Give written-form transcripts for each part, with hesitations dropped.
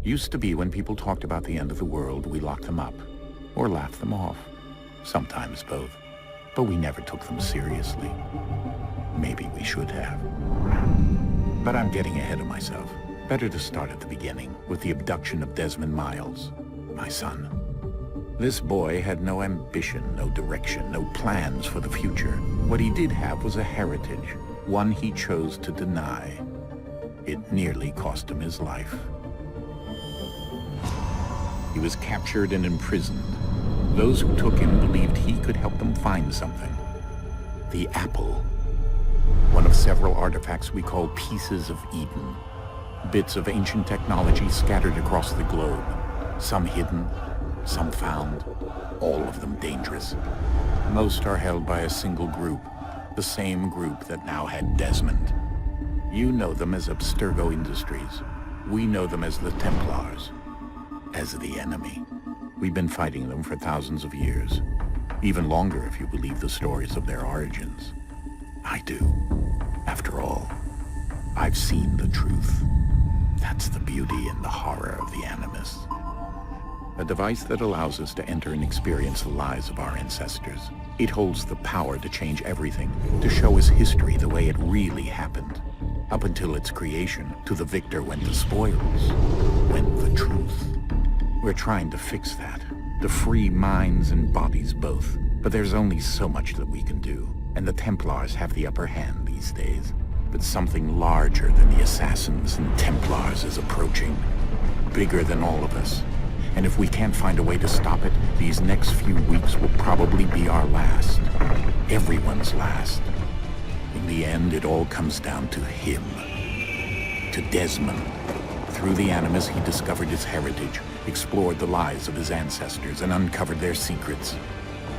Used to be when people talked about the end of the world, we locked them up. Or laughed them off. Sometimes both. But we never took them seriously. Maybe we should have. But I'm getting ahead of myself. Better to start at the beginning, with the abduction of Desmond Miles, my son. This boy had no ambition, no direction, no plans for the future. What he did have was a heritage, one he chose to deny. It nearly cost him his life. He was captured and imprisoned. Those who took him believed he could help them find something. The apple. One of several artifacts we call Pieces of Eden. Bits of ancient technology scattered across the globe. Some hidden, some found, all of them dangerous. Most are held by a single group, the same group that now had Desmond. You know them as Abstergo Industries. We know them as the Templars. As the enemy. We've been fighting them for thousands of years. Even longer if you believe the stories of their origins. I do. After all, I've seen the truth. That's the beauty and the horror of the Animus. A device that allows us to enter and experience the lives of our ancestors. It holds the power to change everything, to show us history the way it really happened. Up until its creation, to the victor went the spoils, went the truth. We're trying to fix that, to free minds and bodies both. But there's only so much that we can do, and the Templars have the upper hand these days. But something larger than the Assassins and Templars is approaching, bigger than all of us. And if we can't find a way to stop it, these next few weeks will probably be our last. Everyone's last. In the end, it all comes down to him. To Desmond. Through the Animus, he discovered his heritage, explored the lives of his ancestors, and uncovered their secrets.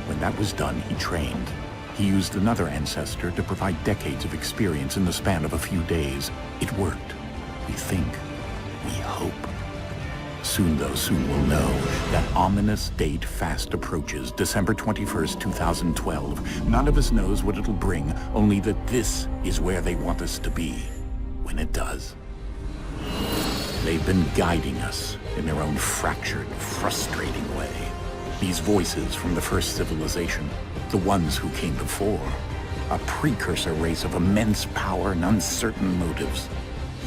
When that was done, he trained. He used another ancestor to provide decades of experience in the span of a few days. It worked. We think. We hope. Soon we'll know. That ominous date fast approaches, December 21st, 2012. None of us knows what it'll bring, only that this is where they want us to be. When it does. They've been guiding us in their own fractured, frustrating way. These voices from the first civilization, the ones who came before, a precursor race of immense power and uncertain motives.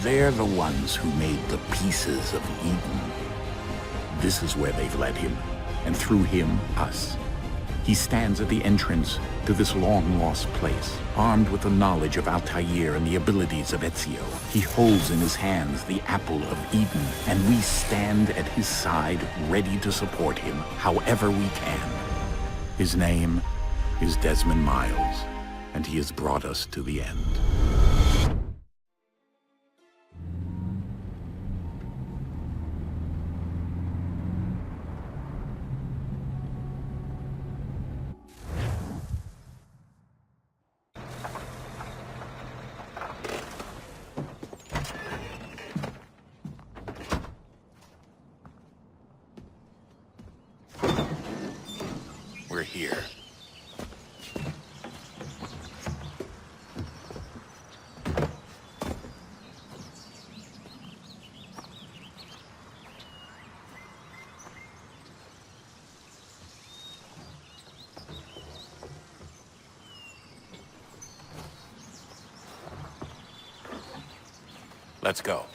They're the ones who made the Pieces of Eden. This is where they've led him, and through him, us. He stands at the entrance to this long-lost place, armed with the knowledge of Altair and the abilities of Ezio. He holds in his hands the Apple of Eden, and we stand at his side, ready to support him, however we can. His name is Desmond Miles, and he has brought us to the end. We're here. Let's go.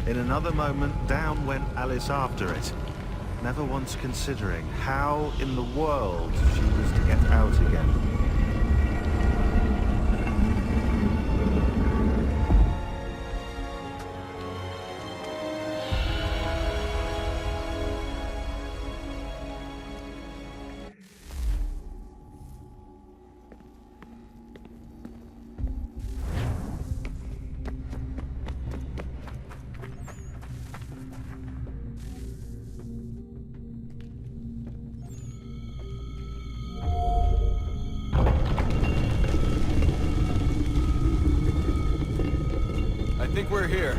In another moment, down went Alice after it. never once considering how in the world she was to get out again. I think we're here.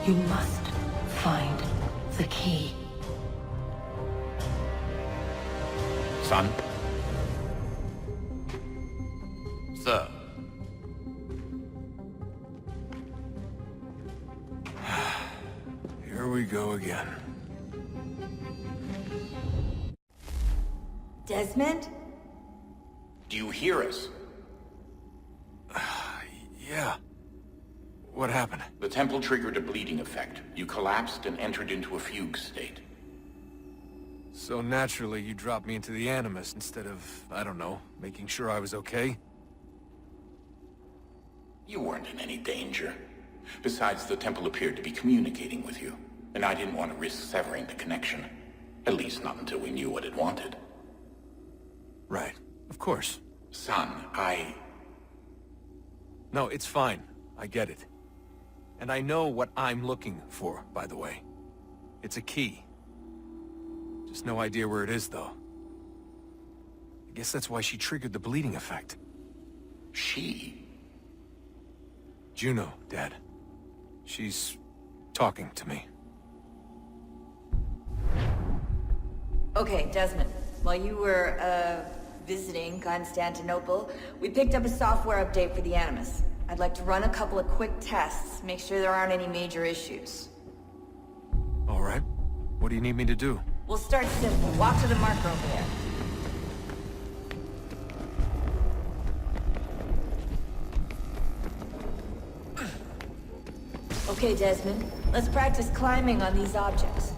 You must find the key. Son? Sir. Here we go again. Desmond? Do you hear us? Yeah. What happened? The temple triggered a bleeding effect. You collapsed and entered into a fugue state. So naturally, you dropped me into the Animus instead of, I don't know, making sure I was okay? You weren't in any danger. Besides, the temple appeared to be communicating with you, and I didn't want to risk severing the connection. At least not until we knew what it wanted. Right. Of course. Son, No, it's fine. I get it. And I know what I'm looking for, by the way. It's a key. Just no idea where it is, though. I guess that's why she triggered the bleeding effect. She? Juno, Dad. She's talking to me. Okay, Desmond. While you were, visiting Constantinople, we picked up a software update for the Animus. I'd like to run a couple of quick tests, make sure there aren't any major issues. All right. What do you need me to do? We'll start simple. Walk to the marker over there. Okay, Desmond. Let's practice climbing on these objects.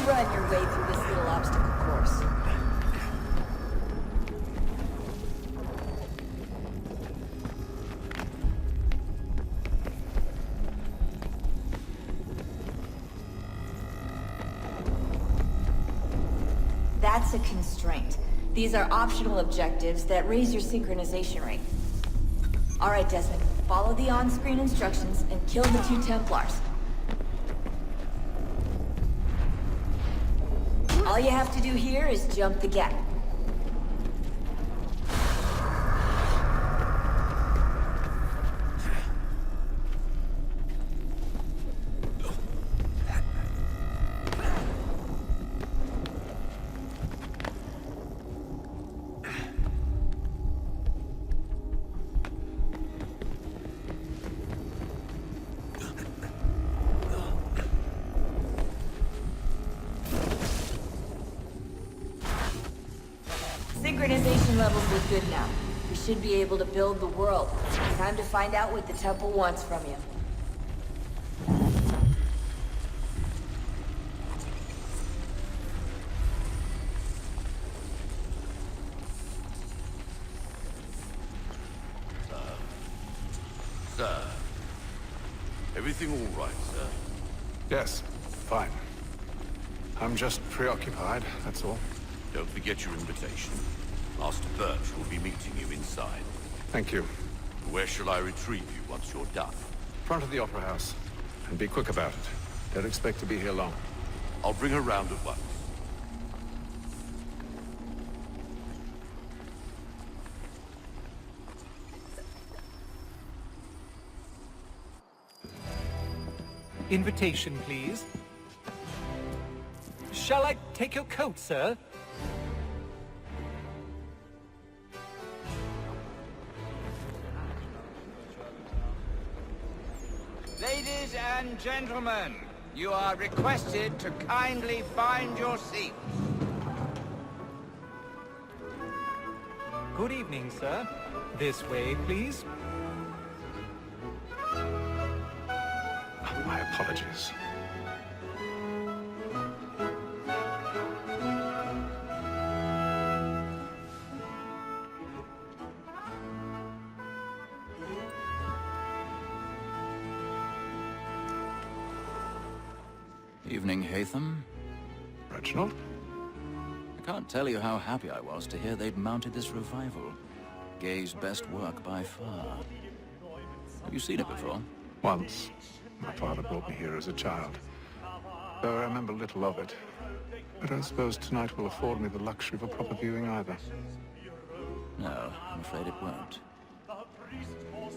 Run your way through this little obstacle course. That's a constraint. These are optional objectives that raise your synchronization rate. All right, Desmond. Follow the on-screen instructions and kill the 2 Templars. All you have to do here is jump the gap. levels look good now. We should be able to build the world. Time to find out what the temple wants from you. Sir. Everything all right, sir? Yes, fine. I'm just preoccupied, that's all. Don't forget your invitation. Master Birch will be meeting you inside. Thank you. Where shall I retrieve you once you're done? Front of the Opera House. And be quick about it. Don't expect to be here long. I'll bring her round at once. Invitation, please. Shall I take your coat, sir? Ladies and gentlemen, you are requested to kindly find your seats. Good evening, sir. This way, please. My apologies. Evening, Haytham. Reginald? I can't tell you how happy I was to hear they'd mounted this revival. Gay's best work by far. Have you seen it before? Once. My father brought me here as a child. Though I remember little of it. I don't suppose tonight will afford me the luxury of a proper viewing either. No, I'm afraid it won't.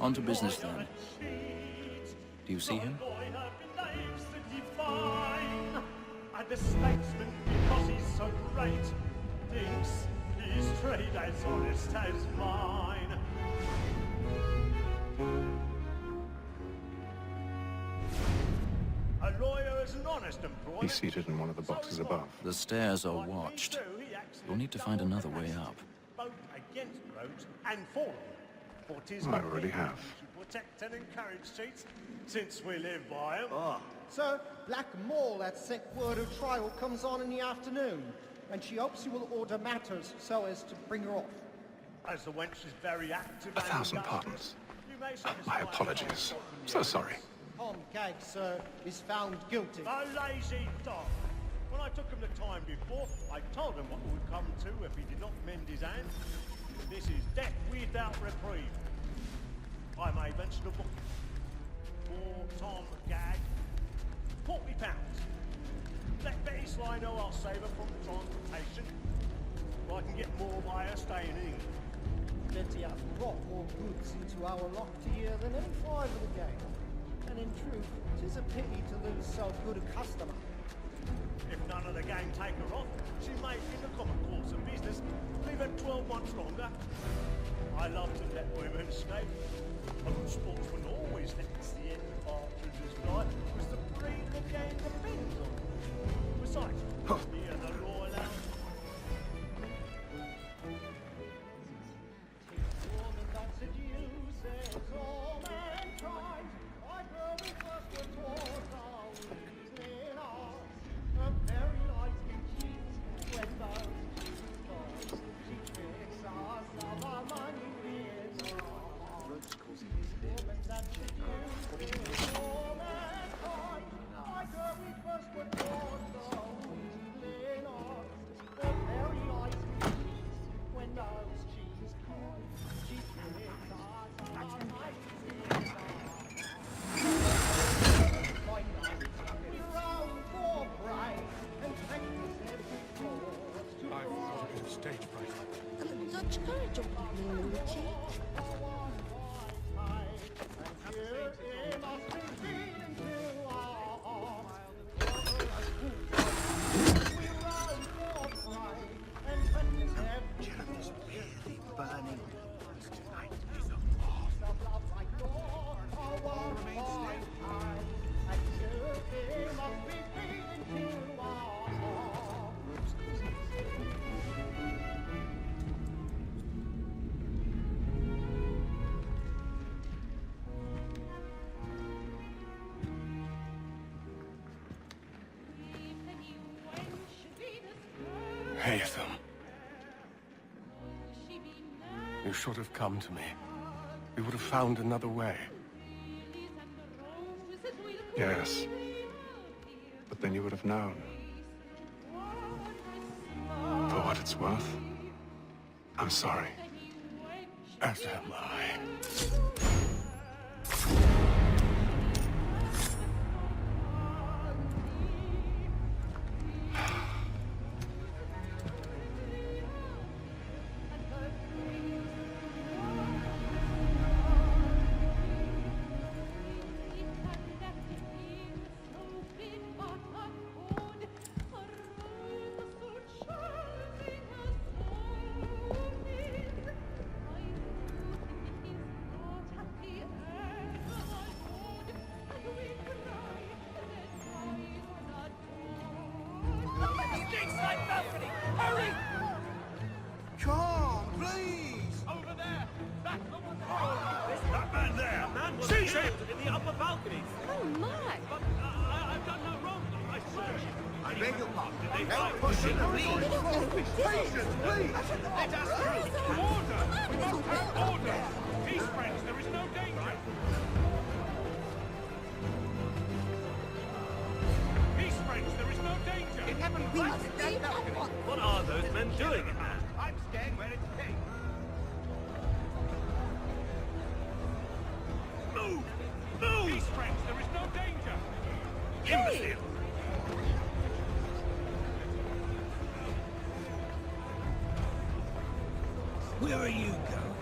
On to business then. Do you see him? And the statesman, because he's so great, thinks his trade as honest as mine. A lawyer is an honest employee. He's seated in one of the boxes above. The stairs are watched. You'll need to find another way up. Both against roads and for them. For 'tis I already have. to protect and encourage cheats, since we live by 'em. Sir, Black Mall at Sick Word of Trial comes on in the afternoon, and she hopes you will order matters so as to bring her off. As the wench is very active 1,000 and pardons. you may My satisfy apologies. her So sorry. Tom Gag, sir, is found guilty. A lazy dog. When I took him the time before, I told him what would come to if he did not mend his hand. This is death without reprieve. I may venture to book for Tom Gag. £40. Let Betty Sly know I'll save her from transportation. Or I can get more by her staying in England. Betty hath brought more goods into our locked here than any five of the gang. And in truth, 'tis a pity to lose so good a customer. If none of the gang take her off, she may, in the common course of business, leave her 12 months longer. I love to let women escape. A good sportsman always lets the end of partridges fly, because the breed of the game depends on it. Besides, hear the law aloud. Woman that seduces all mankind, I grow with first the thought of reasoning on. A very light can cheat when those boys she tricks us of our money is on. Woman that seduces Haytham. You should have come to me. We would have found another way. Yes. But then you would have known. For what it's worth, I'm sorry. As am I. Come, please! Over there! That man there! Seize him! In the upper balconies! Oh, my! But I've done no wrong. I searched. I beg your pardon. Did they Help find us in, Please! Patience, please! Let us through! Order! We must have order! Peace, friends, there is no danger! Peace, friends, there is no danger! It happened right at that balcony! What are those men doing in there? I'm staying where it's safe. Move! Move! Peace, friends, there is no danger! Imbecile! Where are you going?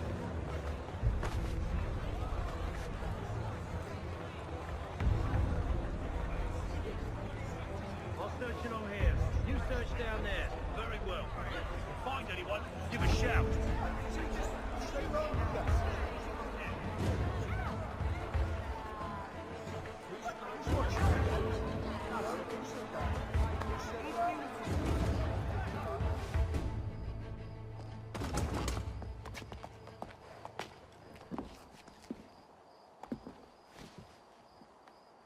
I'll search along here. You search down there. Very well. Find anyone, give a shout.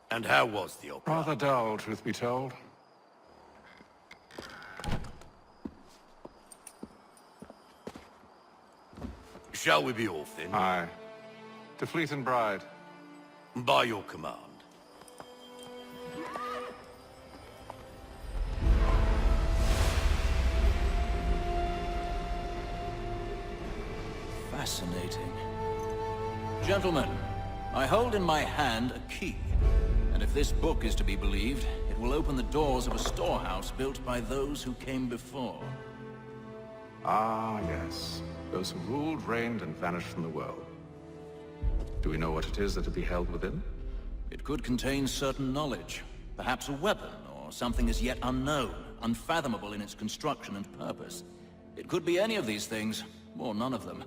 And how was the opera? Rather dull, truth be told. Shall we be off then? Aye. To Fleet and Bride. By your command. Fascinating. Gentlemen, I hold in my hand a key. And if this book is to be believed, it will open the doors of a storehouse built by those who came before. Ah, yes. Those who ruled, reigned, and vanished from the world. Do we know what it is that will be held within? It could contain certain knowledge. Perhaps a weapon, or something as yet unknown, unfathomable in its construction and purpose. It could be any of these things, or none of them.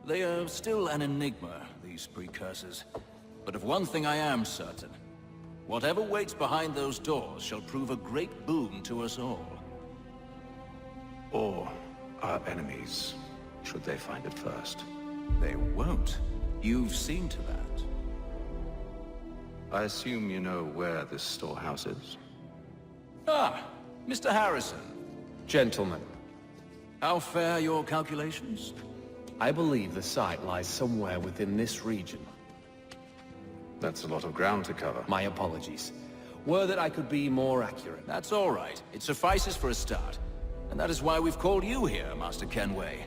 They are still an enigma, these precursors. But of one thing I am certain. Whatever waits behind those doors shall prove a great boon to us all. Or our enemies, should they find it first. They won't. You've seen to that. I assume you know where this storehouse is? Ah, Mr. Harrison. Gentlemen, How fare your calculations? I believe the site lies somewhere within this region. That's a lot of ground to cover. My apologies. Were that I could be more accurate. That's all right. It suffices for a start. And that is why we've called you here, Master Kenway.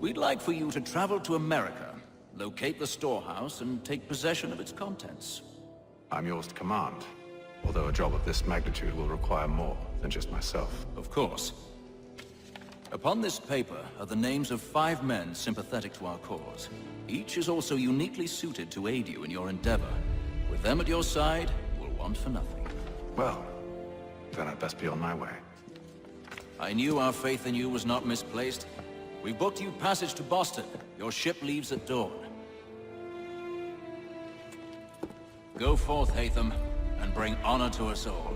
We'd like for you to travel to America, locate the storehouse, and take possession of its contents. I'm yours to command, although a job of this magnitude will require more than just myself. Of course. Upon this paper are the names of 5 men sympathetic to our cause. Each is also uniquely suited to aid you in your endeavor. With them at your side, we'll want for nothing. Well, then I'd best be on my way. I knew our faith in you was not misplaced. We booked you passage to Boston. Your ship leaves at dawn. Go forth, Haytham, and bring honor to us all.